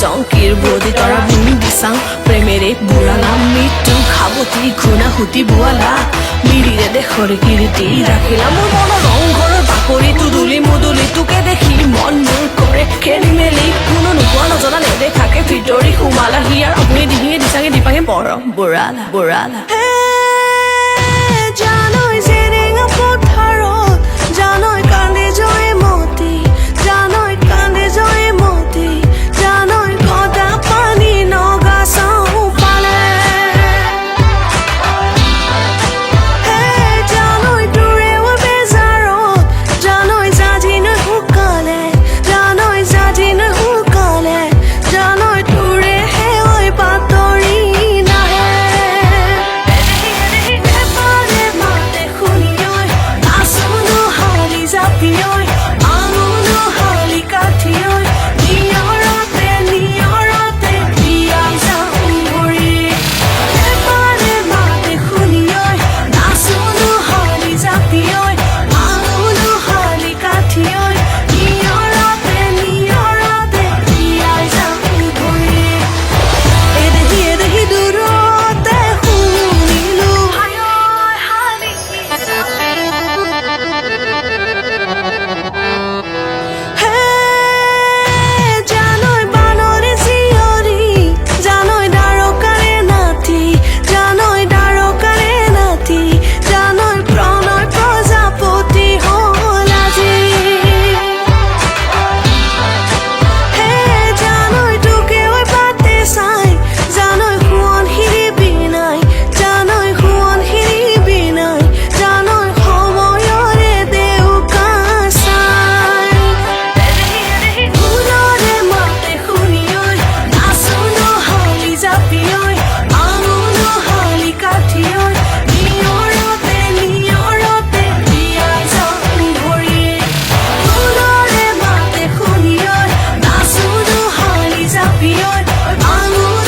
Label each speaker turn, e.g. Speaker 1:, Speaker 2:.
Speaker 1: চংকিৰ body তৰা বুন্দি চাওঁ প্ৰেমেৰে বুঢ়ালা মৃত্যু খাবতি খুনা হুতি বোৱালা মিৰিৰে দেশৰ কীৰ্তি ৰাখিলা মোৰ মনৰ ৰংঘৰৰ বাকৰিটো দুলি মুদুলি তোকে দেখি মন মোৰ কৰে খেলি মেলি কোনো নোপোৱা নজনা নেদেখাকে ভিতৰি সোমালা হিয়াৰ আপুনি ডিঙিয়ে দিচাঙে দিপাঙে মৰম বুঢ়ালা বুঢ়ালা জানৈ জেৰেঙা পথাৰত জানৈ কান্দে জয় মতি জানৈ কান্দে জয় মতি জানৈ গদা পানী নগা চাওঁ পালে জানৈ তোৰেও বেজাৰত জানৈ জাজিনৈ শুকালে জানৈ জাজিনৈ শুকালে জানৈ তোৰে হেঐ বাতৰি নাহে মাতে শুনিঐ আচুনো হালি জাপিঐ আমুনো হালি কাঠিঐ নিয়ৰতে নিয়ৰতে বিয়াই যাওঁ ঘূৰি মাতে শুনিঐ আচুনো হালি জাপিঐ আমুনো হালি কাঠিঐ নিয়ৰতে নিয়ৰতে বিয়াই যাওঁ ঘূৰি এদেহি দূৰতে শুনিলো জানৈ বানৰে জীয়ৰী জানৈ দ্বাৰকাৰে নাতি জানৈ দ্বাৰকাৰে নাতি জানৈ প্ৰণয় প্ৰজাপতি হ'ল আজি জানৈ তোকে ঐ বাটে চাই জানৈ সোৱণশিৰি বিনাই জানৈ সোৱণশিৰি বিনাই জানৈ সময়ৰে দেউকা চাই ফুলৰে মাতে শুনিঐ নাচোনো হালি জাপিঐ আমুনো হালি কাঠিঐ নিয়ৰতে নিয়ৰতে বিয়াই যাওঁ ঘূৰি ফুলৰে মাতে শুনিঐ নাচোনো হালি জাপিঐ আমুনো